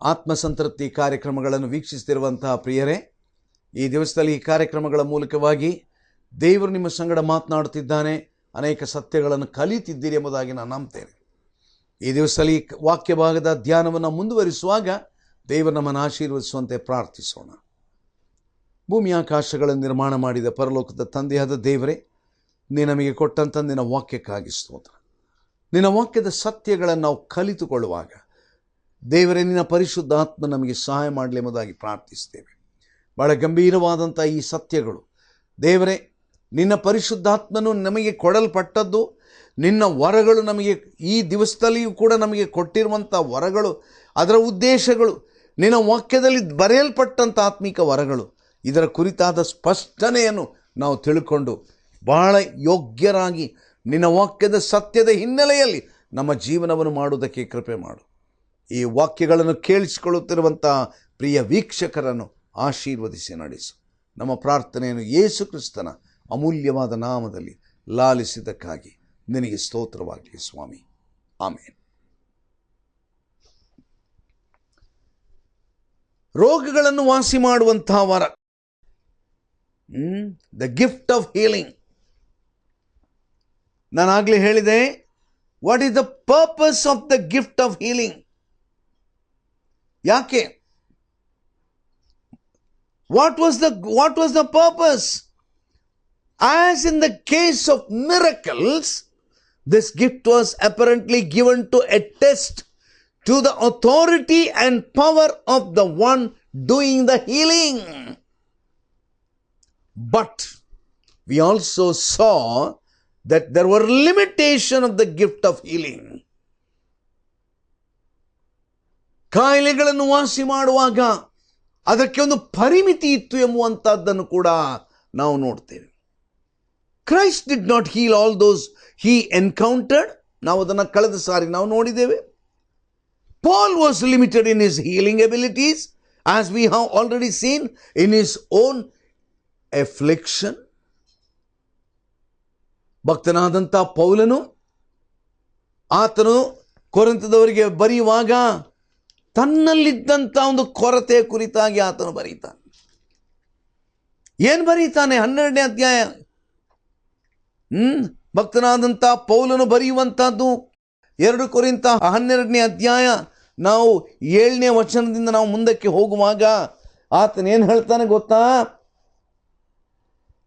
ಆತ್ಮಸಂತೃಪ್ತಿ ಕಾರ್ಯಕ್ರಮಗಳನ್ನು ವೀಕ್ಷಿಸುತ್ತಿರುವಂತಹ ಪ್ರಿಯರೇ, ಈ ದಿವಸದಲ್ಲಿ ಈ ಕಾರ್ಯಕ್ರಮಗಳ ಮೂಲಕವಾಗಿ ದೇವರು ನಿಮ್ಮ ಸಂಗಡ ಮಾತನಾಡುತ್ತಿದ್ದಾನೆ. ಅನೇಕ ಸತ್ಯಗಳನ್ನು ಕಲಿತಿದ್ದೀರಿ ಎಂಬುದಾಗಿ ನಾನು ನಂಬ್ತೇನೆ. ಈ ದಿವಸದಲ್ಲಿ ವಾಕ್ಯ ಭಾಗದ ಧ್ಯಾನವನ್ನು ಮುಂದುವರಿಸುವಾಗ ದೇವರು ನಮ್ಮನ್ನು ಆಶೀರ್ವದಿಸುವಂತೆ ಪ್ರಾರ್ಥಿಸೋಣ. ಭೂಮಿ ಆಕಾಶಗಳನ್ನು ನಿರ್ಮಾಣ ಮಾಡಿದ ಪರಲೋಕದ ತಂದೆಯಾದ ದೇವರೇ, ನೀನು ನಮಗೆ ಕೊಟ್ಟಂಥ ನಿನ್ನ ವಾಕ್ಯಕ್ಕಾಗಿ ಸ್ತೋತ್ರ. ನಿನ್ನ ವಾಕ್ಯದ ಸತ್ಯಗಳನ್ನು ನಾವು ಕಲಿತುಕೊಳ್ಳುವಾಗ ದೇವರೇ, ನಿನ್ನ ಪರಿಶುದ್ಧ ಆತ್ಮ ನಮಗೆ ಸಹಾಯ ಮಾಡಲಿ ಎಂಬುದಾಗಿ ಪ್ರಾರ್ಥಿಸ್ತೇವೆ. ಬಹಳ ಗಂಭೀರವಾದಂಥ ಈ ಸತ್ಯಗಳು ದೇವರೇ, ನಿನ್ನ ಪರಿಶುದ್ಧಾತ್ಮನು ನಮಗೆ ಕೊಡಲ್ಪಟ್ಟದ್ದು, ನಿನ್ನ ವರಗಳು ನಮಗೆ ಈ ದಿವಸದಲ್ಲಿಯೂ ಕೂಡ ನಮಗೆ ಕೊಟ್ಟಿರುವಂಥ ವರಗಳು, ಅದರ ಉದ್ದೇಶಗಳು, ನಿನ್ನ ವಾಕ್ಯದಲ್ಲಿ ಬರೆಯಲ್ಪಟ್ಟಂಥ ಆತ್ಮಿಕ ವರಗಳು, ಇದರ ಕುರಿತಾದ ಸ್ಪಷ್ಟನೆಯನ್ನು ನಾವು ತಿಳ್ಕೊಂಡು ಬಹಳ ಯೋಗ್ಯರಾಗಿ ನಿನ್ನ ವಾಕ್ಯದ ಸತ್ಯದ ಹಿನ್ನೆಲೆಯಲ್ಲಿ ನಮ್ಮ ಜೀವನವನ್ನು ಮಾಡುವುದಕ್ಕೆ ಕೃಪೆ ಮಾಡು. ಈ ವಾಕ್ಯಗಳನ್ನು ಕೇಳಿಸಿಕೊಳ್ಳುತ್ತಿರುವಂಥ ಪ್ರಿಯ ವೀಕ್ಷಕರನ್ನು ಆಶೀರ್ವದಿಸಿ ನಡೆಸು. ನಮ್ಮ ಪ್ರಾರ್ಥನೆಯನ್ನು ಯೇಸು ಕ್ರಿಸ್ತನ ಅಮೂಲ್ಯವಾದ ನಾಮದಲ್ಲಿ ಲಾಲಿಸಿದ್ದಕ್ಕಾಗಿ ನಿನಗೆ ಸ್ತೋತ್ರವಾಗಲಿ ಸ್ವಾಮಿ. ಆಮೇನ್. ರೋಗಗಳನ್ನು ವಾಸಿ ಮಾಡುವಂತಹ ವರ, ದ ಗಿಫ್ಟ್ ಆಫ್ ಹೀಲಿಂಗ್. ನಾನಾಗಲೇ ಹೇಳಿದೆ, what is the purpose of the gift of healing? ಯಾಕೆ? What was the purpose? As in the case of miracles, this gift was apparently given to attest to the authority and power of the one doing the healing. But we also saw that there were limitations of the gift of healing. ಕಾಯಿಲೆಗಳನ್ನು ವಾಸಿ ಮಾಡುವಾಗ ಅದಕ್ಕೆ ಒಂದು ಪರಿಮಿತಿ ಇತ್ತು ಎಂಬುವಂಥದ್ದನ್ನು ಕೂಡ ನಾವು ನೋಡ್ತೇವೆ. Christ did not heal all those he encountered. ನಾವು ಅದನ್ನು ಕಳೆದ ಸಾರಿ ನಾವು ನೋಡಿದ್ದೇವೆ. Paul was limited in his healing abilities, as we have already seen in his own affliction. ಭಕ್ತನಾದಂಥ ಪೌಲನು ಆತನು ಕೊರಿಂಥದವರಿಗೆ ಬರೆಯುವಾಗ ತನ್ನಲ್ಲಿದ್ದಂಥ ಒಂದು ಕೊರತೆಯ ಕುರಿತಾಗಿ ಆತನು ಬರೀತಾನೆ. ಏನು ಬರೀತಾನೆ? 12ನೇ ಅಧ್ಯಾಯ. ಭಕ್ತನಾದಂಥ ಪೌಲನು ಬರೆಯುವಂಥದ್ದು 2 ಕೊರಿಂಥ 12ನೇ ಅಧ್ಯಾಯ. ನಾವು 7ನೇ ವಚನದಿಂದ ನಾವು ಮುಂದಕ್ಕೆ ಹೋಗುವಾಗ ಆತನೇನು ಹೇಳ್ತಾನೆ ಗೊತ್ತಾ?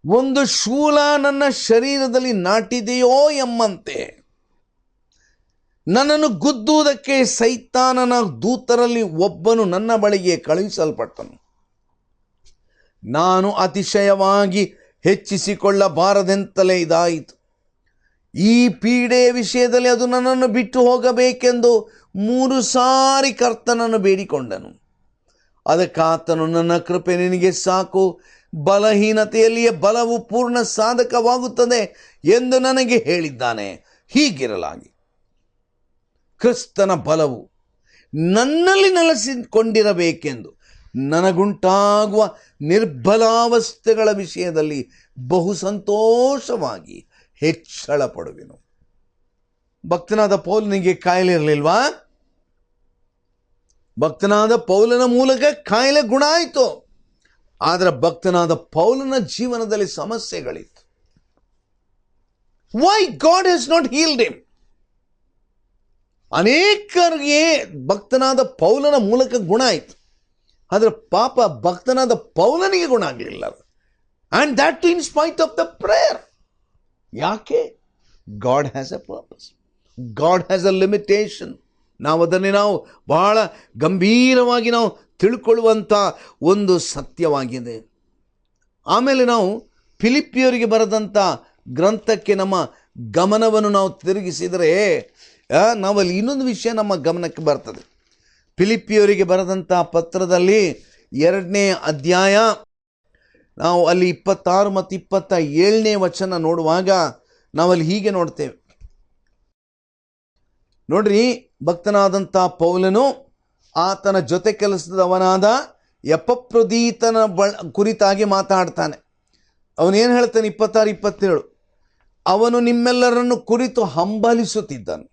ಒಂದು ಶೂಲ ನನ್ನ ಶರೀರದಲ್ಲಿ ನಾಟಿದೆಯೋ ಎಂಬಂತೆ ನನ್ನನ್ನು ಗುದ್ದುವುದಕ್ಕೆ ಸೈತಾನನ ದೂತರಲ್ಲಿ ಒಬ್ಬನು ನನ್ನ ಬಳಿಗೆ ಕಳುಹಿಸಲ್ಪಟ್ಟನು. ನಾನು ಅತಿಶಯವಾಗಿ ಹೆಚ್ಚಿಸಿಕೊಳ್ಳಬಾರದೆಂತಲೇ ಇದಾಯಿತು. ಈ ಪೀಡೆಯ ವಿಷಯದಲ್ಲಿ ಅದು ನನ್ನನ್ನು ಬಿಟ್ಟು ಹೋಗಬೇಕೆಂದು 3 ಸಾರಿ ಕರ್ತನನ್ನು ಬೇಡಿಕೊಂಡನು. ಅದಕ್ಕಾತನು, ನನ್ನ ಕೃಪೆ ನಿನಗೆ ಸಾಕು, ಬಲಹೀನತೆಯಲ್ಲಿಯೇ ಬಲವು ಪೂರ್ಣ ಸಾಧಕವಾಗುತ್ತದೆ ಎಂದು ನನಗೆ ಹೇಳಿದ್ದಾನೆ. ಹೀಗಿರಲಾಗಿ ಕ್ರಿಸ್ತನ ಬಲವು ನನ್ನಲ್ಲಿ ನೆಲೆಸಿಕೊಂಡಿರಬೇಕೆಂದು ನನಗುಂಟಾಗುವ ನಿರ್ಬಲಾವಸ್ಥೆಗಳ ವಿಷಯದಲ್ಲಿ ಬಹು ಸಂತೋಷವಾಗಿ ಹೆಚ್ಚಳ ಪಡುವೆನು. ಭಕ್ತನಾದ ಪೌಲನಿಗೆ ಕಾಯಿಲೆ ಇರಲಿಲ್ವಾ? ಭಕ್ತನಾದ ಪೌಲನ ಮೂಲಕ ಕಾಯಿಲೆ ಗುಣ ಆಯಿತು. ಆದರೆ ಭಕ್ತನಾದ ಪೌಲನ ಜೀವನದಲ್ಲಿ ಸಮಸ್ಯೆಗಳಿತ್ತು. Why God has not healed him? ಅನೇಕರಿಗೆ ಭಕ್ತನಾದ ಪೌಲನ ಮೂಲಕ ಗುಣ ಆಯಿತು, ಆದರೆ ಪಾಪ ಭಕ್ತನಾದ ಪೌಲನಿಗೆ ಗುಣ ಆಗಲಿಲ್ಲ. And that too in spite of the prayer. ಯಾಕೆ? God has a purpose, God has a limitation. ಅದನ್ನೇ ನಾವು ಬಹಳ ಗಂಭೀರವಾಗಿ ನಾವು ತಿಳ್ಕೊಳ್ಳುವಂಥ ಒಂದು ಸತ್ಯವಾಗಿದೆ. ಆಮೇಲೆ ನಾವು ಫಿಲಿಪ್ಪಿಯವರಿಗೆ ಬರೆದಂಥ ಗ್ರಂಥಕ್ಕೆ ನಮ್ಮ ಗಮನವನ್ನು ನಾವು ತಿರುಗಿಸಿದರೆ ನಾವಲ್ಲಿ ಇನ್ನೊಂದು ವಿಷಯ ನಮ್ಮ ಗಮನಕ್ಕೆ ಬರ್ತದೆ. ಫಿಲಿಪ್ಪಿಯವರಿಗೆ ಬರೆದಂಥ ಪತ್ರದಲ್ಲಿ 2ನೇ ಅಧ್ಯಾಯ ನಾವು ಅಲ್ಲಿ 26 ಮತ್ತು 27ನೇ ವಚನ ನೋಡುವಾಗ ನಾವಲ್ಲಿ ಹೀಗೆ ನೋಡ್ತೇವೆ. ನೋಡ್ರಿ, ಭಕ್ತನಾದಂಥ ಪೌಲನು ಆತನ ಜೊತೆ ಕೆಲಸದವನಾದ ಎಪಫ್ರೊದೀತನ ಕುರಿತಾಗಿ ಮಾತಾಡ್ತಾನೆ. ಅವನೇನು ಹೇಳ್ತಾನೆ? 26, 27, ಅವನು ನಿಮ್ಮೆಲ್ಲರನ್ನು ಕುರಿತು ಹಂಬಲಿಸುತ್ತಿದ್ದನು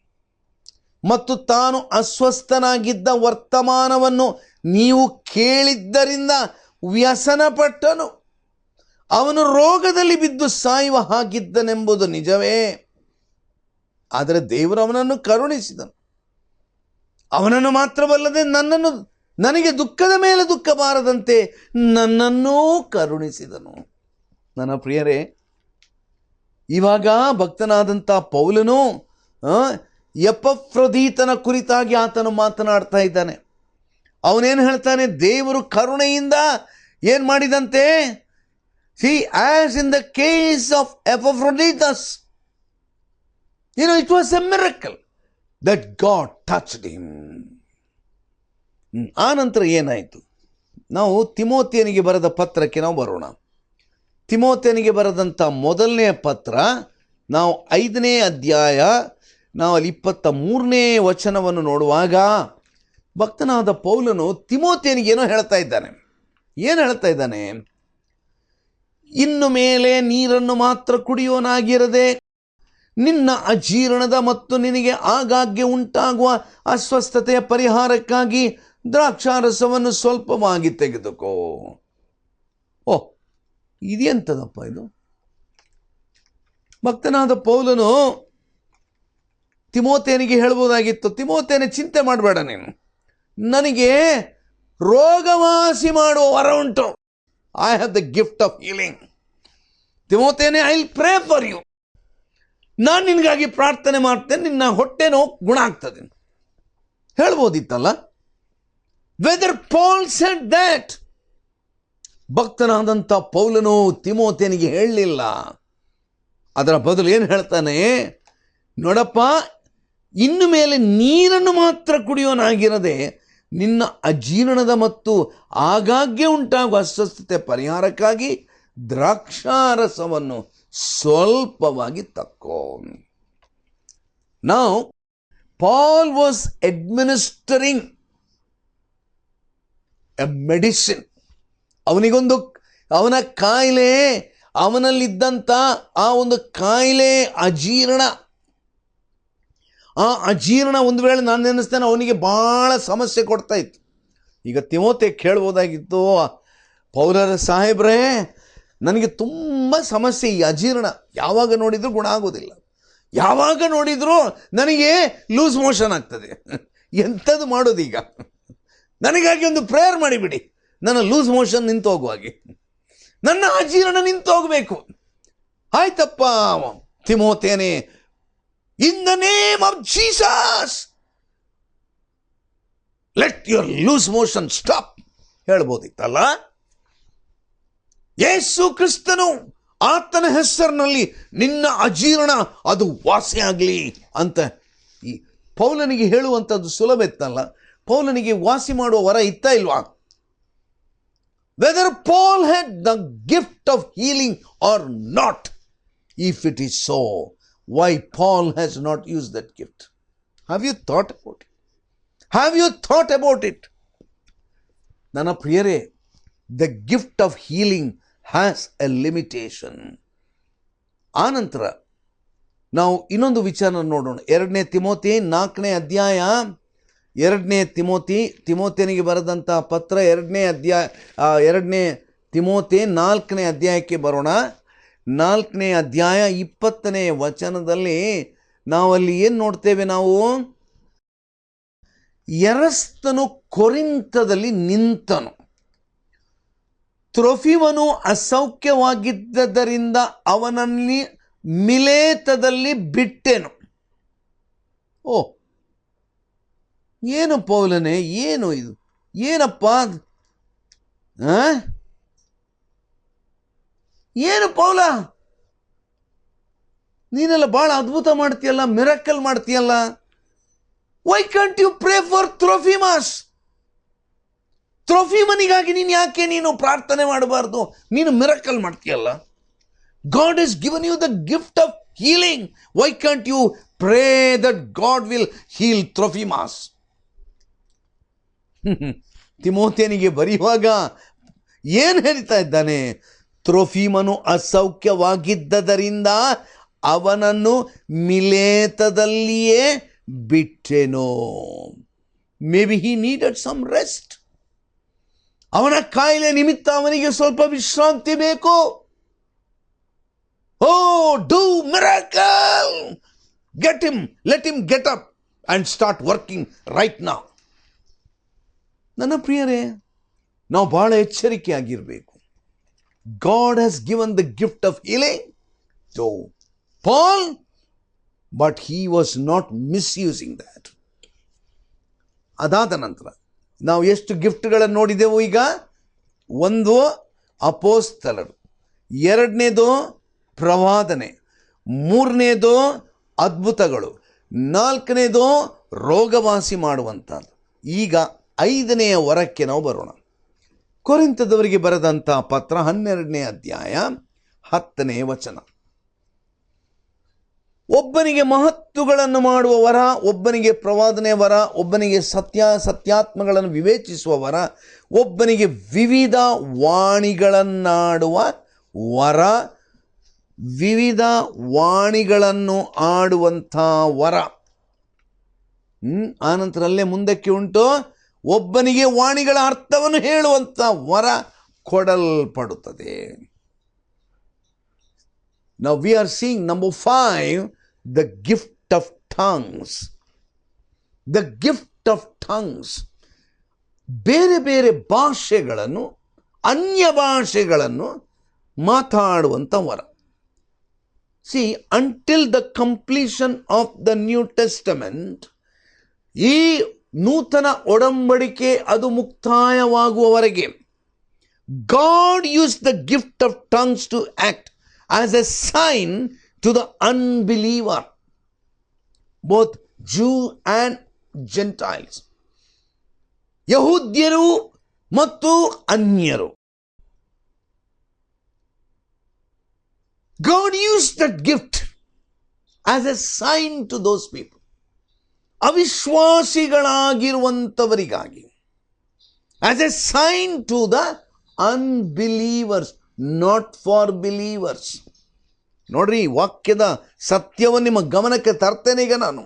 ಮತ್ತು ತಾನು ಅಸ್ವಸ್ಥನಾಗಿದ್ದ ವರ್ತಮಾನವನ್ನು ನೀವು ಕೇಳಿದ್ದರಿಂದ ವ್ಯಸನಪಟ್ಟನು. ಅವನು ರೋಗದಲ್ಲಿ ಬಿದ್ದು ಸಾಯುವ ಹಾಗಿದ್ದನೆಂಬುದು ನಿಜವೇ. ಆದರೆ ದೇವರು ಅವನನ್ನು ಕರುಣಿಸಿದನು. ಅವನನ್ನು ಮಾತ್ರವಲ್ಲದೆ ನನಗೆ ದುಃಖದ ಮೇಲೆ ದುಃಖ ಬಾರದಂತೆ ನನ್ನನ್ನೂ ಕರುಣಿಸಿದನು. ನನ್ನ ಪ್ರಿಯರೇ, ಇವಾಗ ಭಕ್ತನಾದಂಥ ಪೌಲನು ಎಪಫ್ರೊದೀತನ ಕುರಿತಾಗಿ ಆತನು ಮಾತನಾಡ್ತಾ ಇದ್ದಾನೆ. ಅವನೇನು ಹೇಳ್ತಾನೆ? ದೇವರು ಕರುಣೆಯಿಂದ ಏನು ಮಾಡಿದಂತೆ? See, as in the case of Epaphroditus, it was a miracle that God touched him. ಆ ನಂತರ ಏನಾಯಿತು? ನಾವು ತಿಮೋಥೆಯನಿಗೆ ಬರೆದ ಪತ್ರಕ್ಕೆ ನಾವು ಬರೋಣ. ತಿಮೋಥೆಯನಿಗೆ ಬರೆದಂಥ ಮೊದಲನೇ ಪತ್ರ, ನಾವು 5ನೇ ಅಧ್ಯಾಯ, ನಾವು ಅಲ್ಲಿ 23ನೇ ವಚನವನ್ನು ನೋಡುವಾಗ ಭಕ್ತನಾದ ಪೌಲನು ತಿಮೋಥೆಯನಿಗೆ ಏನೋ ಹೇಳ್ತಾ ಇದ್ದಾನೆ. ಏನು ಹೇಳ್ತಾ ಇದ್ದಾನೆ? ಇನ್ನು ಮೇಲೆ ನೀರನ್ನು ಮಾತ್ರ ಕುಡಿಯೋನಾಗಿರದೆ ನಿನ್ನ ಅಜೀರ್ಣದ ಮತ್ತು ನಿನಗೆ ಆಗಾಗ್ಗೆ ಉಂಟಾಗುವ ಅಸ್ವಸ್ಥತೆಯ ಪರಿಹಾರಕ್ಕಾಗಿ ದ್ರಾಕ್ಷಾರಸವನ್ನು ಸ್ವಲ್ಪವಾಗಿ ತೆಗೆದುಕೋ. ಓಹ್, ಇದೆಂಥದಪ್ಪ ಇದು? ಭಕ್ತನಾದ ಪೌಲನು ತಿಮೋಥೆಯನಿಗೆ ಹೇಳ್ಬೋದಾಗಿತ್ತು, ತಿಮೋಥೆಯನೇ ಚಿಂತೆ ಮಾಡಬೇಡ, ನೀನು ನನಗೆ ರೋಗವಾಸಿ ಮಾಡುವ ವರ ಉಂಟು. I have the gift of healing. ತಿಮೋಥೆಯನೇ, I will pray for you. ನಾನು ನಿನಗಾಗಿ ಪ್ರಾರ್ಥನೆ ಮಾಡ್ತೇನೆ, ನಿನ್ನ ಹೊಟ್ಟೆ ನೋವು ಗುಣ ಆಗ್ತದೆ ಹೇಳ್ಬೋದಿತ್ತಲ್ಲ. Whether Paul said that? ಭಕ್ತನಾದಂಥ ಪೌಲನು ತಿಮೋಥೆಯನಿಗೆ ಹೇಳಲಿಲ್ಲ. ಅದರ ಬದಲು ಏನು ಹೇಳ್ತಾನೆ? ನೋಡಪ್ಪ, ಇನ್ನು ಮೇಲೆ ನೀರನ್ನು ಮಾತ್ರ ಕುಡಿಯೋನಾಗಿರದೆ ನಿನ್ನ ಅಜೀರ್ಣದ ಮತ್ತು ಆಗಾಗ್ಗೆ ಉಂಟಾಗುವ ಅಸ್ವಸ್ಥತೆ ಪರಿಹಾರಕ್ಕಾಗಿ ದ್ರಾಕ್ಷಾರಸವನ್ನು ಸ್ವಲ್ಪವಾಗಿ ತಕ್ಕೋ. Now, Paul was administering a medicine. ಅವನ ಕಾಯಿಲೆ, ಅವನಲ್ಲಿದ್ದಂಥ ಆ ಒಂದು ಕಾಯಿಲೆ ಅಜೀರ್ಣ. ಆ ಅಜೀರ್ಣ ಒಂದು ವೇಳೆ ನಾನು ನೆನೆಸ್ತೇನೆ ಅವನಿಗೆ ಭಾಳ ಸಮಸ್ಯೆ ಕೊಡ್ತಾ ಇತ್ತು. ಈಗ ತಿಮೋಥೆ ಕೇಳ್ಬೋದಾಗಿತ್ತು, ಪೌಲರ ಸಾಹೇಬ್ರೇ, ನನಗೆ ತುಂಬ ಸಮಸ್ಯೆ, ಈ ಅಜೀರ್ಣ ಯಾವಾಗ ನೋಡಿದರೂ ಗುಣ ಆಗೋದಿಲ್ಲ, ಯಾವಾಗ ನೋಡಿದರೂ ನನಗೆ ಲೂಸ್ ಮೋಷನ್ ಆಗ್ತದೆ. ಎಂಥದ್ದು ಮಾಡೋದು ಈಗ? ನನಗಾಗಿ ಒಂದು ಪ್ರೇಯರ್ ಮಾಡಿಬಿಡಿ, ನನ್ನ ಲೂಸ್ ಮೋಷನ್ ನಿಂತು ಹೋಗುವಾಗೆ, ನನ್ನ ಅಜೀರ್ಣ ನಿಂತು ಹೋಗಬೇಕು. ಆಯ್ತಪ್ಪ ತಿಮೋಥೆಯನೇ, in the name of Jesus, let your loose motion stop ಹೇಳ್ಬೋದಿತ್ತಲ್ಲ. ಯೇಸು ಕ್ರಿಸ್ತನು ಆತನ ಹೆಸರಿನಲ್ಲಿ ನಿನ್ನ ಅಜೀರ್ಣ ಅದು ವಾಸಿಯಾಗಲಿ ಅಂತ ಈ ಪೌಲನಿಗೆ ಹೇಳುವಂಥದ್ದು ಸುಲಭ ಇತ್ತಲ್ಲ. ಪೌಲನಿಗೆ ವಾಸಿ ಮಾಡುವ ವರ ಇತ್ತಾ ಇಲ್ವಾ? Whether Paul had the gift of healing or not, if it is so, why Paul has not used that gift? Have you thought about it? Have you thought about it? ನನ್ನ ಪ್ರಿಯರೇ, the gift of healing has a limitation. ಆನಂತರ ನಾವು ಇನ್ನೊಂದು ವಿಚಾರ ನೋಡೋಣ. 2ನೇ Timothy 4ನೇ ಅಧ್ಯಾಯ, 2ನೇ ತಿಮೋಥೆಯನಿಗೆ ಬರೆದಂಥ ಪತ್ರ 2ನೇ ತಿಮೋಥೆ 4ನೇ ಅಧ್ಯಾಯಕ್ಕೆ ಬರೋಣ. 4ನೇ ಅಧ್ಯಾಯ 20ನೇ ವಚನದಲ್ಲಿ ನಾವಲ್ಲಿ ಏನು ನೋಡ್ತೇವೆ? ನಾವು ಎರಸ್ತನು ಕೊರಿಂಥದಲ್ಲಿ ನಿಂತನು, ತ್ರೋಫಿಮನು ಅಸೌಖ್ಯವಾಗಿದ್ದರಿಂದ ಅವನಲ್ಲಿ ಮಿಲೇತದಲ್ಲಿ ಬಿಟ್ಟೆನು. ಓ, ಏನು ಪೌಲನೇ, ಏನು ಇದು? ಏನಪ್ಪ ಏನು ಪೌಲ, ನೀನೆಲ್ಲ ಭಾಳ ಅದ್ಭುತ ಮಾಡ್ತೀಯಲ್ಲ, ಮಿರಕಲ್ ಮಾಡ್ತೀಯಲ್ಲ. Why can't you pray for Trophimus? ತ್ರೋಫಿಮನಿಗಾಗಿ ನೀನು ಪ್ರಾರ್ಥನೆ ಮಾಡಬಾರ್ದು? ನೀನು ಮಿರಕಲ್ ಮಾಡ್ತೀಯಲ್ಲ. God has given you the gift of healing. Why can't you pray that God will heal Trophimus? ತಿಮೋಥೆಯನಿಗೆ ಬರೆಯುವಾಗ ಏನು ಹೇಳ್ತಾ ಇದ್ದಾನೆ? ತ್ರೋಫಿಮನು ಅಸೌಖ್ಯವಾಗಿದ್ದರಿಂದ ಅವನನ್ನು ಮಿಲೇತದಲ್ಲಿಯೇ ಬಿಟ್ಟೆನೋ. May be he needed some rest. ಅವನ ಕಾಯಿಲೆ ನಿಮಿತ್ತ ಅವನಿಗೆ ಸ್ವಲ್ಪ ವಿಶ್ರಾಂತಿ ಬೇಕು. Oh, do miracle, get him, let him get up and start working right now. ನನ್ನ ಪ್ರಿಯರೇ, ನಾವು ಬಹಳ ಎಚ್ಚರಿಕೆಯಾಗಿರಬೇಕು. God has given the gift of healing to Paul, but he was not misusing that. ಅದಾದ ನಂತರ ನಾವು ಎಷ್ಟು ಗಿಫ್ಟ್ಗಳನ್ನು ನೋಡಿದೆವು ಈಗ? ಒಂದು ಅಪೋಸ್ತಲರು, ಎರಡನೇದು ಪ್ರವಾದನೆ, ಮೂರನೇದು ಅದ್ಭುತಗಳು, ನಾಲ್ಕನೇದು ರೋಗವಾಸಿ ಮಾಡುವಂಥದ್ದು. ಈಗ 5ನೇ ವರಕ್ಕೆ ನಾವು ಬರೋಣ. ಕೊರಿಂಥದವರಿಗೆ ಬರೆದಂಥ ಪತ್ರ 12ನೇ ಅಧ್ಯಾಯ 10ನೇ ವಚನ. ಒಬ್ಬನಿಗೆ ಮಹತ್ತುಗಳನ್ನು ಮಾಡುವ ವರ, ಒಬ್ಬನಿಗೆ ಪ್ರವಾದನೆ ವರ, ಒಬ್ಬನಿಗೆ ಸತ್ಯಾತ್ಮಗಳನ್ನು ವಿವೇಚಿಸುವ ವರ, ಒಬ್ಬನಿಗೆ ವಿವಿಧ ವಾಣಿಗಳನ್ನಾಡುವ ವರ, ವಿವಿಧ ವಾಣಿಗಳನ್ನು ಆಡುವಂಥ ವರ. ಆನಂತರ ಅಲ್ಲೇ ಮುಂದಕ್ಕೆ ಉಂಟು, ಒಬ್ಬನಿಗೆ ವಾಣಿಗಳ ಅರ್ಥವನ್ನು ಹೇಳುವಂಥ ವರ ಕೊಡಲ್ಪಡುತ್ತದೆ. Now we are seeing number 5, the gift of tongues. The gift of tongues. ಬೇರೆ ಬೇರೆ ಭಾಷೆಗಳನ್ನು, ಅನ್ಯ ಭಾಷೆಗಳನ್ನು ಮಾತಾಡುವಂಥ ವರ. See, until the completion of the New Testament, ಈ ನೂತನ ಒಡಂಬಡಿಕೆ ಅದು ಮುಕ್ತಾಯವಾಗುವವರೆಗೆ, God used the gift of tongues to act as a sign to the unbeliever, both Jew and Gentiles. ಯಹೂದ್ಯರು ಮತ್ತು ಅನ್ಯರು. God used that gift as a sign to those people. ಅವಿಶ್ವಾಸಿಗಳಾಗಿರುವಂಥವರಿಗಾಗಿ, as a sign to the unbelievers, not for believers. ನೋಡ್ರಿ, ವಾಕ್ಯದ ಸತ್ಯವನ್ನು ನಿಮ್ಮ ಗಮನಕ್ಕೆ ತರ್ತೇನೆ ಈಗ ನಾನು.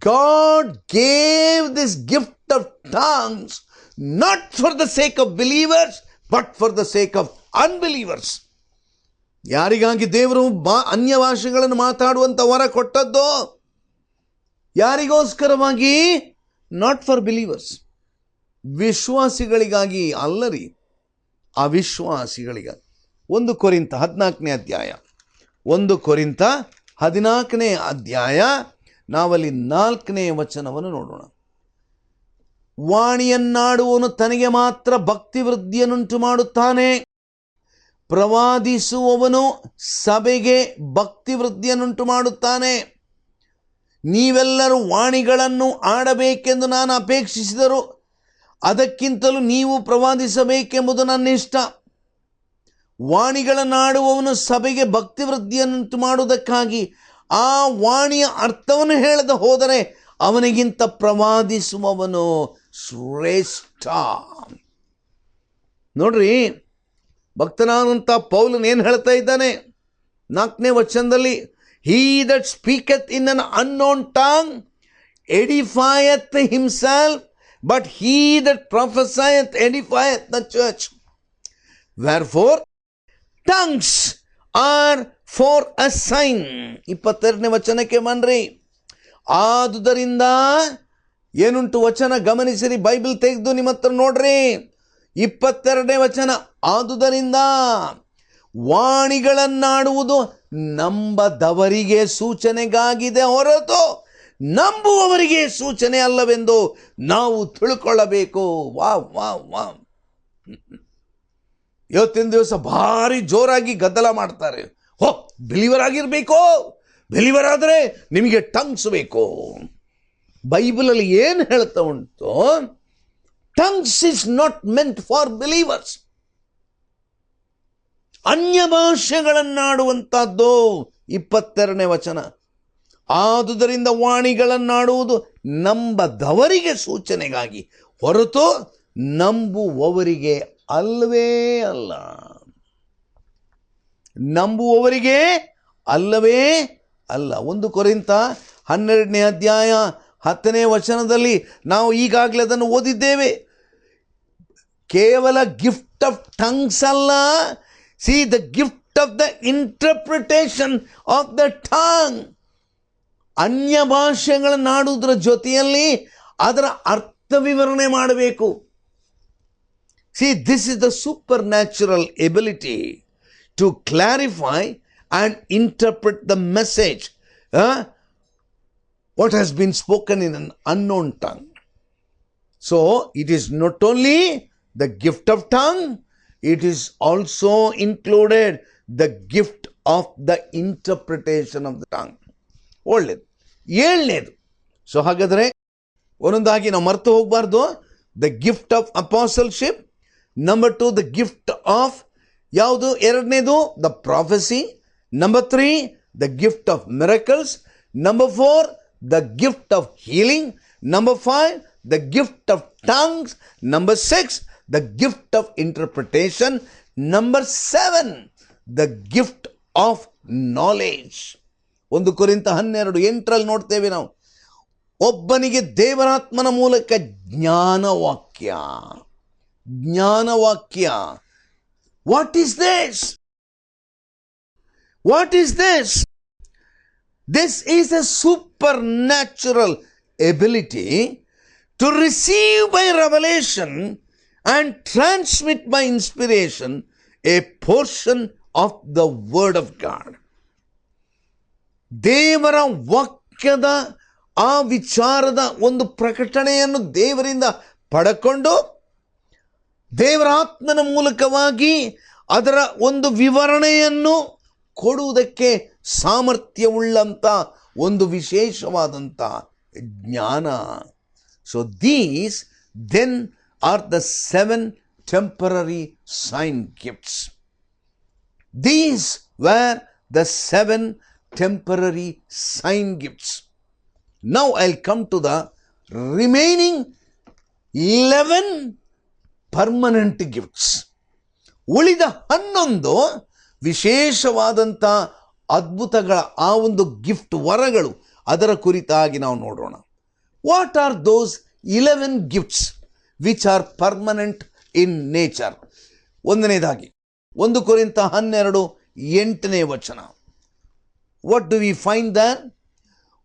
God gave this gift of tongues not for the sake of believers, but for the sake of unbelievers. ಯಾರಿಗಾಗಿ ದೇವರು ಅನ್ಯ ಭಾಷೆಗಳನ್ನು ಮಾತಾಡುವಂಥ ವರ ಕೊಟ್ಟದ್ದು? ಯಾರಿಗೋಸ್ಕರವಾಗಿ? ನಾಟ್ ಫಾರ್ ಬಿಲೀವರ್ಸ್, ವಿಶ್ವಾಸಿಗಳಿಗಾಗಿ ಅಲ್ಲರಿ, ಅವಿಶ್ವಾಸಿಗಳಿಗಾಗಿ. 1 ಕೊರಿಂಥ 14ನೇ ಅಧ್ಯಾಯ, 1 ಕೊರಿಂಥ 14ನೇ ಅಧ್ಯಾಯ, ನಾವಲ್ಲಿ 4ನೇ ವಚನವನ್ನು ನೋಡೋಣ. ವಾಣಿಯನ್ನಾಡುವವನು ತನಗೆ ಮಾತ್ರ ಭಕ್ತಿ ವೃದ್ಧಿಯನ್ನುಂಟು ಮಾಡುತ್ತಾನೆ, ಪ್ರವಾದಿಸುವವನು ಸಭೆಗೆ ಭಕ್ತಿ ವೃದ್ಧಿಯನ್ನುಂಟು ಮಾಡುತ್ತಾನೆ. ನೀವೆಲ್ಲರೂ ವಾಣಿಗಳನ್ನು ಆಡಬೇಕೆಂದು ನಾನು ಅಪೇಕ್ಷಿಸಿದರು, ಅದಕ್ಕಿಂತಲೂ ನೀವು ಪ್ರವಾದಿಸಬೇಕೆಂಬುದು ನನ್ನ ಇಷ್ಟ. ವಾಣಿಗಳನ್ನಾಡುವವನು ಸಭೆಗೆ ಭಕ್ತಿ ವೃದ್ಧಿಯನ್ನುಂಟು ಮಾಡುವುದಕ್ಕಾಗಿ ಆ ವಾಣಿಯ ಅರ್ಥವನ್ನು ಹೇಳದೆ ಹೋದರೆ ಅವನಿಗಿಂತ ಪ್ರವಾದಿಸುವವನು ಶ್ರೇಷ್ಠ. ನೋಡ್ರಿ, ಭಕ್ತನಾದಂಥ ಪೌಲನ್ ಏನು ಹೇಳ್ತಾ ಇದ್ದಾನೆ 4ನೇ ವಚನದಲ್ಲಿ? He that speaketh in an unknown tongue edifieth himself, but he that prophesieth edifieth the church. Wherefore tongues are for a sign. 22ನೇ ವಚನಕ್ಕೆ ಬನ್ರಿ. ಆದುದರಿಂದ ಏನುಂಟು ವಚನ ಗಮನಿಸಿರಿ, ಬೈಬಲ್ ತೆಗೆದು ನಿಮ್ಮ ಹತ್ರ ನೋಡ್ರಿ. 22ನೇ ವಚನ, ಆದುದರಿಂದ ವಾಣಿಗಳನ್ನಾಡುವುದು ನಂಬದವರಿಗೆ ಸೂಚನೆಗಾಗಿದೆ ಹೊರತು ನಂಬುವವರಿಗೆ ಸೂಚನೆ ಅಲ್ಲವೆಂದು ನಾವು ತಿಳ್ಕೊಳ್ಳಬೇಕು. Wow wow wow. ಇವತ್ತಿನ ದಿವಸ ಭಾರಿ ಜೋರಾಗಿ ಗದ್ದಲ ಮಾಡ್ತಾರೆ. ಬಿಲೀವರ್ ಆಗಿರಬೇಕು, ಬಿಲೀವರ್ ಆದರೆ ನಿಮಗೆ ಟಂಗ್ಸ್ ಬೇಕು. ಬೈಬಲಲ್ಲಿ ಏನು ಹೇಳ್ತಾ ಉಂಟು? Tongues is not meant for believers. ಅನ್ಯ ಭಾಷೆಗಳನ್ನಾಡುವಂಥದ್ದು 22ನೇ ವಚನ. ಆದುದರಿಂದ ವಾಣಿಗಳನ್ನಾಡುವುದು ನಂಬದವರಿಗೆ ಸೂಚನೆಗಾಗಿ ಹೊರತು ನಂಬುವವರಿಗೆ ಅಲ್ಲವೇ ಅಲ್ಲ. ನಂಬುವವರಿಗೆ ಅಲ್ಲವೇ ಅಲ್ಲ. 1 ಕೊರಿಂಥ 12ನೇ ಅಧ್ಯಾಯ 10ನೇ ವಚನದಲ್ಲಿ ನಾವು ಈಗಾಗಲೇ ಅದನ್ನು ಓದಿದ್ದೇವೆ. ಕೇವಲ ಗಿಫ್ಟ್ ಆಫ್ ಟಂಗ್ಸ್ ಅಲ್ಲ, see the gift of the interpretation of the tongue. ಅನ್ಯ ಭಾಷೆಗಳನ್ನಾಡುವುದರ ಜೊತೆಯಲ್ಲಿ ಅದರ ಅರ್ಥ ವಿವರಣೆ ಮಾಡಬೇಕು. See this is the supernatural ability to clarify and interpret the message what has been spoken in an unknown tongue. So it is not only the gift of tongue, it is also included the gift of the interpretation of the tongue. ಒಳ್ಳೆಯದು. 7ನೇದು, so ಹಾಗಾದರೆ ಒಂದೊಂದಾಗಿ ನಾವು ಮರೆತು ಹೋಗಬಾರ್ದು. The gift of apostleship. Number 2 the gift of ಯಾವುದು? 2ನೇದು the prophecy. Number 3 the gift of miracles. Number 4 the gift of healing. Number 5 the gift of tongues. Number 6 the gift of interpretation. Number 7 the gift of knowledge. 1 ಕೊರಿಂಥ 12:8 ನೋಡ್ತೇವೆ ನಾವು, ಒಬ್ಬನಿಗೆ ದೇವರಾತ್ಮನ ಮೂಲಕ ಜ್ಞಾನವಾಕ್ಯ. What is this? This is a supernatural ability to receive by revelation and transmit by inspiration a portion of the word of God. ದೇವರ ವಾಕ್ಯದ ಆ ವಿಚಾರದ ಒಂದು ಪ್ರಕಟಣೆಯನ್ನು ದೇವರಿಂದ ಪಡೆಕೊಂಡು ದೇವರ ಆತ್ಮನ ಮೂಲಕವಾಗಿ ಅದರ ಒಂದು ವಿವರಣೆಯನ್ನು ಕೊಡುವುದಕ್ಕೆ ಸಾಮರ್ಥ್ಯವುಳ್ಳಂಥ ಒಂದು ವಿಶೇಷವಾದಂಥ ಜ್ಞಾನ. So these then are the 7 temporary sign gifts. These were the 7 temporary sign gifts. Now I'll come to the remaining 11 permanent gifts. ಉಳಿದ 11 ವಿಶೇಷವಾದಂಥ ಅದ್ಭುತಗಳ ಆ ಒಂದು ಗಿಫ್ಟ್ ವರಗಳು, ಅದರ ಕುರಿತಾಗಿ ನಾವು ನೋಡೋಣ. What are those 11 gifts which are permanent in nature? 1ನೇದಾಗಿ 1 ಕೊರಿಂಥ 12:8 ವಚನ. What do we find there?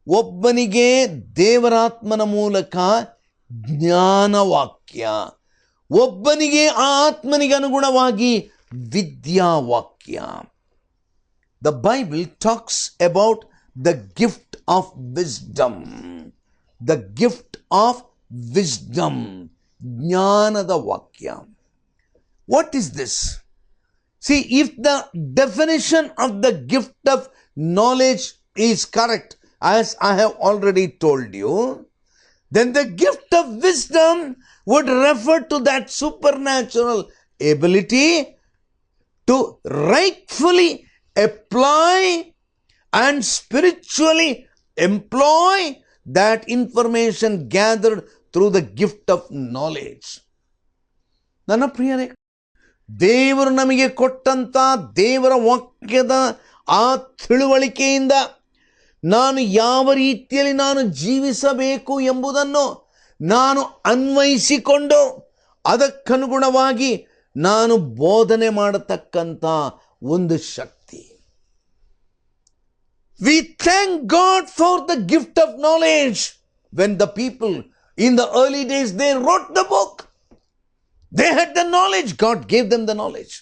ಒಬ್ಬನಿಗೆ ದೇವರಾತ್ಮನ ಮೂಲಕ ಜ್ಞಾನವಾಕ್ಯ, ಒಬ್ಬನಿಗೆ ಆ ಆತ್ಮನಿಗೆ ಅನುಗುಣವಾಗಿ ವಿದ್ಯಾವಾಕ್ಯ. The Bible talks about the gift of wisdom. The gift of wisdom. ಜ್ಞಾನದ ವಾಕ್ಯ. What is this? See, if the definition of the gift of knowledge is correct, as I have already told you, then the gift of wisdom would refer to that supernatural ability to rightfully apply and spiritually employ that information gathered through the gift of knowledge. ನನ್ನ ಪ್ರಿಯರೇ, ದೇವರು ನಮಗೆ ಕೊಟ್ಟಂಥ ದೇವರ ವಾಕ್ಯದ ಆ ತಿಳುವಳಿಕೆಯಿಂದ ನಾನು ಯಾವ ರೀತಿಯಲ್ಲಿ ನಾನು ಜೀವಿಸಬೇಕು ಎಂಬುದನ್ನು ನಾನು ಅನ್ವಯಿಸಿಕೊಂಡು ಅದಕ್ಕನುಗುಣವಾಗಿ ನಾನು ಬೋಧನೆ ಮಾಡತಕ್ಕಂಥ ಒಂದು ಶಕ್ತಿ. We thank God for the gift of knowledge. When the people in the early days, they wrote the book. They had the knowledge. God gave them the knowledge.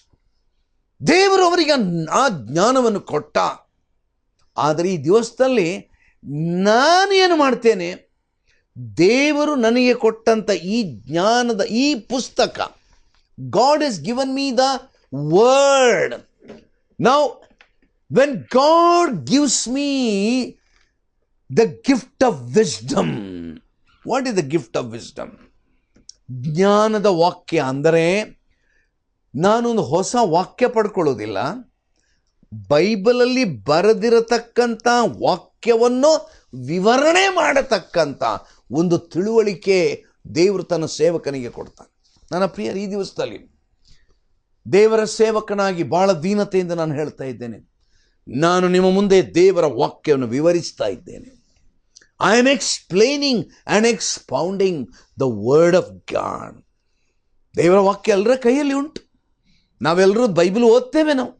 ದೇವರು ಅವರಿಗೆ ಆ ಜ್ಞಾನವನ್ನು ಕೊಟ್ಟ. ಆದರೆ ಈ ದಿವಸದಲ್ಲಿ ನಾನು ಏನು ಮಾಡ್ತೇನೆ? ದೇವರು ನನಗೆ ಕೊಟ್ಟಂಥ ಈ ಜ್ಞಾನದ ಈ ಪುಸ್ತಕ, God has given me the word. Now, when God gives me the gift of wisdom, what is the gift of wisdom? ಜ್ಞಾನದ ವಾಕ್ಯ ಅಂದರೆ ನಾನೊಂದು ಹೊಸ ವಾಕ್ಯ ಪಡ್ಕೊಳ್ಳೋದಿಲ್ಲ. ಬೈಬಲಲ್ಲಿ ಬರೆದಿರತಕ್ಕಂಥ ವಾಕ್ಯವನ್ನು ವಿವರಣೆ ಮಾಡತಕ್ಕಂಥ ಒಂದು ತಿಳುವಳಿಕೆ ದೇವರು ತನ್ನ ಸೇವಕನಿಗೆ ಕೊಡ್ತಾನೆ. ನನ್ನ ಪ್ರಿಯರು, ಈ ದಿವಸದಲ್ಲಿ ದೇವರ ಸೇವಕನಾಗಿ ಬಹಳ ದೀನತೆಯಿಂದ ನಾನು ಹೇಳ್ತಾ ಇದ್ದೇನೆ, ನಾನು ನಿಮ್ಮ ಮುಂದೆ ದೇವರ ವಾಕ್ಯವನ್ನು ವಿವರಿಸ್ತಾ ಇದ್ದೇನೆ. I am explaining and expounding the word of God. ದೇವರ ವಾಕ್ಯ ಎಲ್ಲರ ಕೈಯಲ್ಲಿ ಉಂಟು. ನಾವೆಲ್ಲರೂ ಬೈಬಲ್ ಓದ್ತೇವೆ ನಾವು.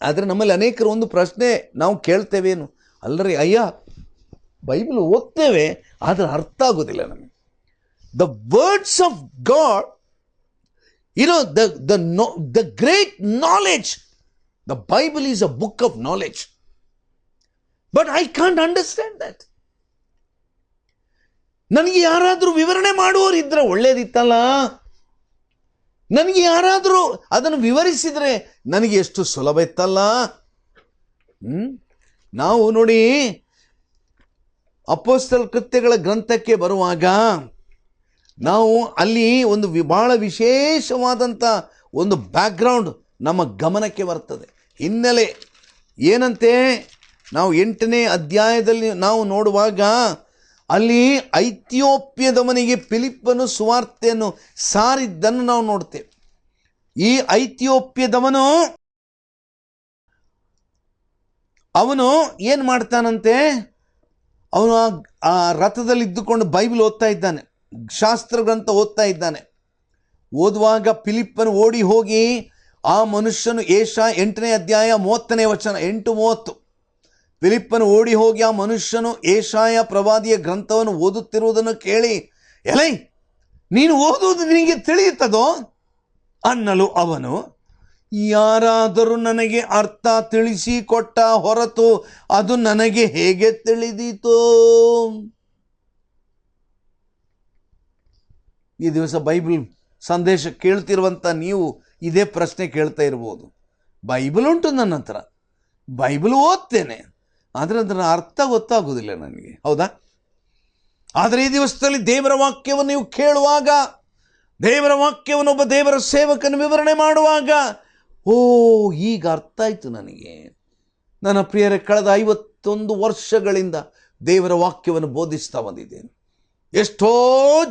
ಆದರೆ ನಮ್ಮಲ್ಲಿ ಅನೇಕರು ಒಂದು ಪ್ರಶ್ನೆ ನಾವು ಕೇಳ್ತೇವೇನು, ಅಲ್ಲರಿ ಅಯ್ಯ ಬೈಬಲ್ ಓದ್ತೇವೆ ಆದರೆ ಅರ್ಥ ಆಗೋದಿಲ್ಲ ನಮಗೆ. The words of god, the great knowledge. The Bible is a book of knowledge. But I can't understand that. ನನಗೆ ಯಾರಾದರೂ ವಿವರಣೆ ಮಾಡುವವರು ಇದ್ರೆ ಒಳ್ಳೇದಿತ್ತಲ್ಲ. ನನಗೆ ಯಾರಾದರೂ ಅದನ್ನು ವಿವರಿಸಿದರೆ ನನಗೆ ಎಷ್ಟು ಸುಲಭ ಇತ್ತಲ್ಲ. ನಾವು ನೋಡಿ, ಅಪೊಸ್ತಲ ಕೃತ್ಯಗಳ ಗ್ರಂಥಕ್ಕೆ ಬರುವಾಗ ನಾವು ಅಲ್ಲಿ ಒಂದು ಬಹಳ ವಿಶೇಷವಾದಂಥ ಒಂದು ಬ್ಯಾಕ್ಗ್ರೌಂಡ್ ನಮ್ಮ ಗಮನಕ್ಕೆ ಬರ್ತದೆ, ಹಿನ್ನೆಲೆ ಏನಂತೆ. ನಾವು 8ನೇ ಅಧ್ಯಾಯದಲ್ಲಿ ನಾವು ನೋಡುವಾಗ ಅಲ್ಲಿ ಐಥಿಯೋಪ್ಯದವನಿಗೆ ಫಿಲಿಪ್ಪನು ಸುವಾರ್ತೆಯನ್ನು ಸಾರಿದ್ದನ್ನು ನಾವು ನೋಡ್ತೇವೆ. ಈ ಐಥಿಯೋಪ್ಯದವನು ಅವನು ಏನು ಮಾಡ್ತಾನಂತೆ, ಅವನು ಆ ರಥದಲ್ಲಿ ಇದ್ದುಕೊಂಡು ಬೈಬಲ್ ಓದ್ತಾ ಇದ್ದಾನೆ, ಶಾಸ್ತ್ರ ಗ್ರಂಥ ಓದ್ತಾ ಇದ್ದಾನೆ. ಓದುವಾಗ ಫಿಲಿಪ್ಪನು ಓಡಿ ಹೋಗಿ ಆ ಮನುಷ್ಯನು, ಏಷಾ 8ನೇ ಅಧ್ಯಾಯ 30ನೇ ವಚನ 8:30, ಫಿಲಿಪ್ಪನು ಓಡಿ ಹೋಗಿ ಆ ಮನುಷ್ಯನು ಏಷಾಯ ಪ್ರವಾದಿಯ ಗ್ರಂಥವನ್ನು ಓದುತ್ತಿರುವುದನ್ನು ಕೇಳಿ, ಎಲೈ ನೀನು ಓದುವುದು ನಿನಗೆ ತಿಳಿಯುತ್ತದೋ ಅನ್ನಲು ಅವನು, ಯಾರಾದರೂ ನನಗೆ ಅರ್ಥ ತಿಳಿಸಿಕೊಟ್ಟ ಹೊರತು ಅದು ನನಗೆ ಹೇಗೆ ತಿಳಿದೀತೋ. ಈ ದಿವಸ ಬೈಬಲ್ ಸಂದೇಶ ಕೇಳ್ತಿರುವಂಥ ನೀವು ಇದೇ ಪ್ರಶ್ನೆ ಕೇಳ್ತಾ ಇರ್ಬೋದು. ಬೈಬಲ್ ಉಂಟು ನನ್ನ ಹತ್ರ, ಬೈಬಲ್ ಓದ್ತೇನೆ, ಆದರೆ ಅದರ ಅರ್ಥ ಗೊತ್ತಾಗೋದಿಲ್ಲ ನನಗೆ, ಹೌದಾ? ಆದರೆ ಈ ದಿವಸದಲ್ಲಿ ದೇವರ ವಾಕ್ಯವನ್ನು ನೀವು ಕೇಳುವಾಗ, ದೇವರ ವಾಕ್ಯವನ್ನು ಒಬ್ಬ ದೇವರ ಸೇವಕನ ವಿವರಣೆ ಮಾಡುವಾಗ, ಓ ಈಗ ಅರ್ಥ ಆಯಿತು ನನಗೆ. ನನ್ನ ಪ್ರಿಯರೇ, ಕಳೆದ 51 ವರ್ಷಗಳಿಂದ ದೇವರ ವಾಕ್ಯವನ್ನು ಬೋಧಿಸ್ತಾ ಬಂದಿದ್ದೇನೆ. ಎಷ್ಟೋ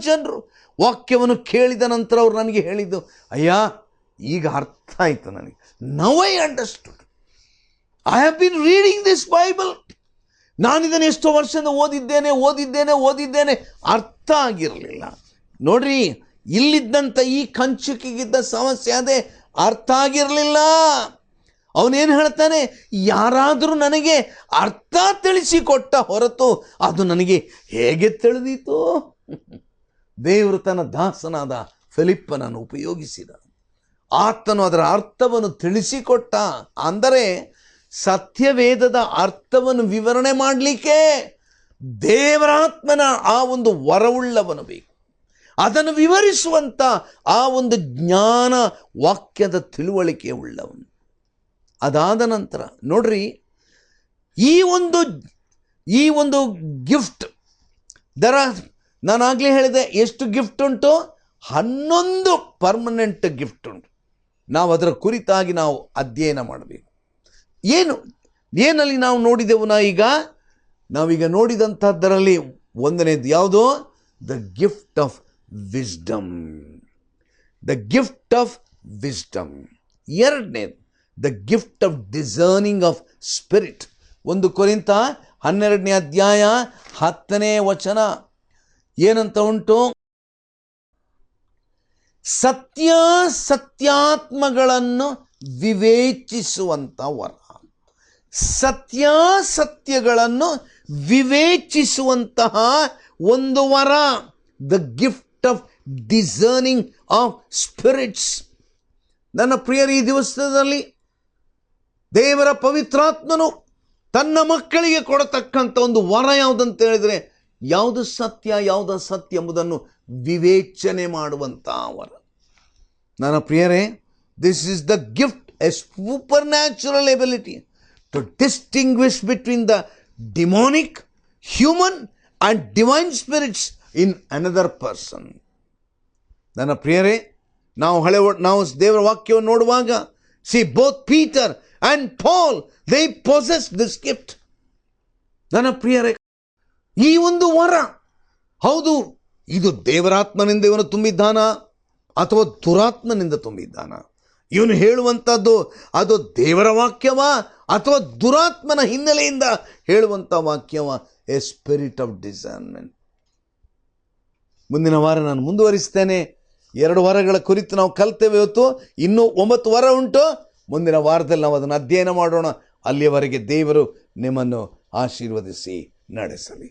ಜನರು ವಾಕ್ಯವನ್ನು ಕೇಳಿದ ನಂತರ ಅವರು ನನಗೆ ಹೇಳಿದ್ದು, ಅಯ್ಯ ಈಗ ಅರ್ಥ ಆಯಿತು ನನಗೆ. Now I understood. I have been reading this Bible. ನಾನಿದನ್ನು ಎಷ್ಟೋ ವರ್ಷದಿಂದ ಓದಿದ್ದೇನೆ, ಅರ್ಥ ಆಗಿರಲಿಲ್ಲ. ನೋಡ್ರಿ, ಇಲ್ಲಿದ್ದಂಥ ಈ ಕಂಚುಕಿಗಿದ್ದ ಸಮಸ್ಯೆ ಅದೇ, ಅರ್ಥ ಆಗಿರಲಿಲ್ಲ. ಅವನೇನು ಹೇಳ್ತಾನೆ, ಯಾರಾದರೂ ನನಗೆ ಅರ್ಥ ತಿಳಿಸಿಕೊಟ್ಟ ಹೊರತು ಅದು ನನಗೆ ಹೇಗೆ ತಿಳಿದೀತು. ದೇವರು ತನ್ನ ದಾಸನಾದ ಫಿಲಿಪ್ಪನನ್ನು ಉಪಯೋಗಿಸಿದ. ಆತನು ಅದರ ಅರ್ಥವನ್ನು ತಿಳಿಸಿಕೊಟ್ಟ. ಅಂದರೆ ಸತ್ಯವೇದದ ಅರ್ಥವನ್ನು ವಿವರಣೆ ಮಾಡಲಿಕ್ಕೆ ದೇವರಾತ್ಮನ ಆ ಒಂದು ವರವುಳ್ಳವನು ಬೇಕು. ಅದನ್ನು ವಿವರಿಸುವಂಥ ಆ ಒಂದು ಜ್ಞಾನ, ವಾಕ್ಯದ ತಿಳುವಳಿಕೆ ಉಳ್ಳವನು. ಅದಾದ ನಂತರ ನೋಡ್ರಿ, ಈ ಒಂದು ಗಿಫ್ಟ್ ನಾನಾಗಲೇ ಹೇಳಿದೆ, ಎಷ್ಟು ಗಿಫ್ಟ್ ಉಂಟು? 11 ಪರ್ಮನೆಂಟ್ ಗಿಫ್ಟ್ ಉಂಟು. ನಾವು ಅದರ ಕುರಿತಾಗಿ ನಾವು ಅಧ್ಯಯನ ಮಾಡಬೇಕು. ಏನಲ್ಲಿ ನಾವು ನೋಡಿದೆವು? ನಾವೀಗ ನೋಡಿದಂಥದ್ದರಲ್ಲಿ ಒಂದನೇದು ಯಾವುದು? The gift of wisdom. The gift of wisdom. ಎರಡನೇದು the gift of discerning of spirit. 1 ಕೊರಿಂಥ 12ನೇ ಅಧ್ಯಾಯ 10ನೇ ವಚನ ಏನಂತ ಉಂಟು? ಸತ್ಯಾತ್ಮಗಳನ್ನು ವಿವೇಚಿಸುವಂಥ ವರ. ಸತ್ಯಗಳನ್ನು ವಿವೇಚಿಸುವಂತಹ ಒಂದು ವರ. The gift of discerning of spirits. ನನ್ನ ಪ್ರಿಯರ, ಈ ದಿವಸದಲ್ಲಿ ದೇವರ ಪವಿತ್ರಾತ್ಮನು ತನ್ನ ಮಕ್ಕಳಿಗೆ ಕೊಡತಕ್ಕಂಥ ಒಂದು ವರ ಯಾವುದಂತ ಹೇಳಿದರೆ, ಯಾವುದು ಸತ್ಯ, ಯಾವುದು ಅಸತ್ಯ ಎಂಬುದನ್ನು ವಿವೇಚನೆ ಮಾಡುವಂಥ ವರ. ನನ್ನ ಪ್ರಿಯರೇ, this is the gift, a supernatural ability to distinguish between the demonic, human and divine spirits in another person. ನನ್ನ ಪ್ರಿಯರೇ, ನಾವು ದೇವರ ವಾಕ್ಯವನ್ನು ನೋಡುವಾಗ, see both Peter and Paul, they possess this gift. ನನ್ನ ಪ್ರಿಯರೇ, ಈ ಒಂದು ವರ, ಹೌದು, ಇದು ದೇವರಾತ್ಮನಿಂದ ಇವನು ತುಂಬಿದ್ದಾನ ಅಥವಾ ದುರಾತ್ಮನಿಂದ ತುಂಬಿದ್ದಾನ? ಇವನು ಹೇಳುವಂಥದ್ದು ಅದು ದೇವರ ವಾಕ್ಯವ ಅಥವಾ ದುರಾತ್ಮನ ಹಿನ್ನೆಲೆಯಿಂದ ಹೇಳುವಂಥ ವಾಕ್ಯವ ಎ ಸ್ಪಿರಿಟ್ ಆಫ್ ಡಿಸರ್ನ್ಮೆಂಟ್. ಮುಂದಿನ ವಾರ ನಾನು ಮುಂದುವರಿಸ್ತೇನೆ. 2 ವಾರಗಳ ಕುರಿತು ನಾವು ಕಲ್ತೇವೆ. ಇವತ್ತು ಇನ್ನೂ 9 ವಾರ ಉಂಟು. ಮುಂದಿನ ವಾರದಲ್ಲಿ ನಾವು ಅದನ್ನು ಅಧ್ಯಯನ ಮಾಡೋಣ. ಅಲ್ಲಿಯವರೆಗೆ ದೇವರು ನಿಮ್ಮನ್ನು ಆಶೀರ್ವದಿಸಿ ನಡೆಸಲಿ.